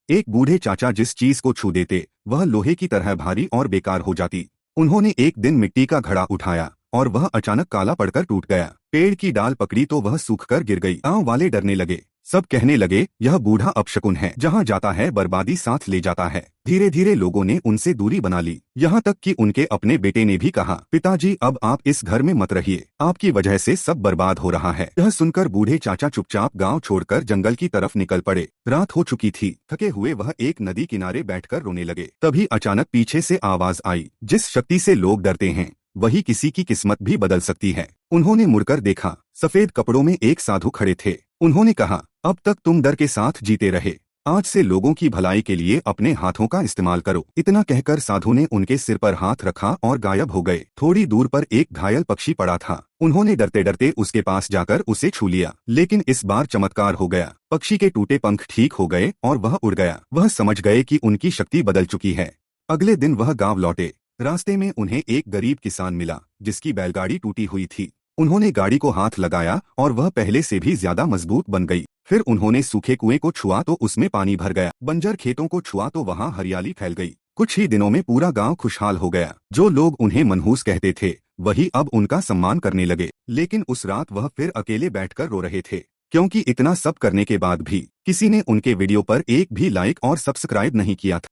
एक बूढ़े चाचा जिस चीज को छू देते वह लोहे की तरह भारी और बेकार हो जाती। उन्होंने एक दिन मिट्टी का घड़ा उठाया और वह अचानक काला पड़कर टूट गया। पेड़ की डाल पकड़ी तो वह सूखकर गिर गई। गांव वाले डरने लगे। सब कहने लगे यह बूढ़ा अपशकुन है, जहाँ जाता है बर्बादी साथ ले जाता है। धीरे धीरे लोगों ने उनसे दूरी बना ली, यहाँ तक कि उनके अपने बेटे ने भी कहा, पिताजी अब आप इस घर में मत रहिए, आपकी वजह से सब बर्बाद हो रहा है। यह सुनकर बूढ़े चाचा चुपचाप गांव छोड़कर जंगल की तरफ निकल पड़े। रात हो चुकी थी। थके हुए वह एक नदी किनारे बैठकर रोने लगे। तभी अचानक पीछे से आवाज आई, जिस शक्ति से लोग डरते हैं वही किसी की किस्मत भी बदल सकती है। उन्होंने मुड़कर देखा, सफेद कपड़ों में एक साधु खड़े थे। उन्होंने कहा, अब तक तुम डर के साथ जीते रहे, आज से लोगों की भलाई के लिए अपने हाथों का इस्तेमाल करो। इतना कहकर साधु ने उनके सिर पर हाथ रखा और गायब हो गए। थोड़ी दूर पर एक घायल पक्षी पड़ा था। उन्होंने डरते डरते उसके पास जाकर उसे छू लिया, लेकिन इस बार चमत्कार हो गया। पक्षी के टूटे पंख ठीक हो गए और वह उड़ गया। वह समझ गए कि उनकी शक्ति बदल चुकी है। अगले दिन वह गाँव लौटे। रास्ते में उन्हें एक गरीब किसान मिला जिसकी बैलगाड़ी टूटी हुई थी। उन्होंने गाड़ी को हाथ लगाया और वह पहले से भी ज्यादा मजबूत बन गई। फिर उन्होंने सूखे कुएं को छुआ तो उसमें पानी भर गया। बंजर खेतों को छुआ तो वहां हरियाली फैल गई। कुछ ही दिनों में पूरा गांव खुशहाल हो गया। जो लोग उन्हें मनहूस कहते थे वही अब उनका सम्मान करने लगे। लेकिन उस रात वह फिर अकेले बैठकर रो रहे थे, क्योंकि इतना सब करने के बाद भी किसी ने उनके वीडियो पर एक भी लाइक और सब्सक्राइब नहीं किया था।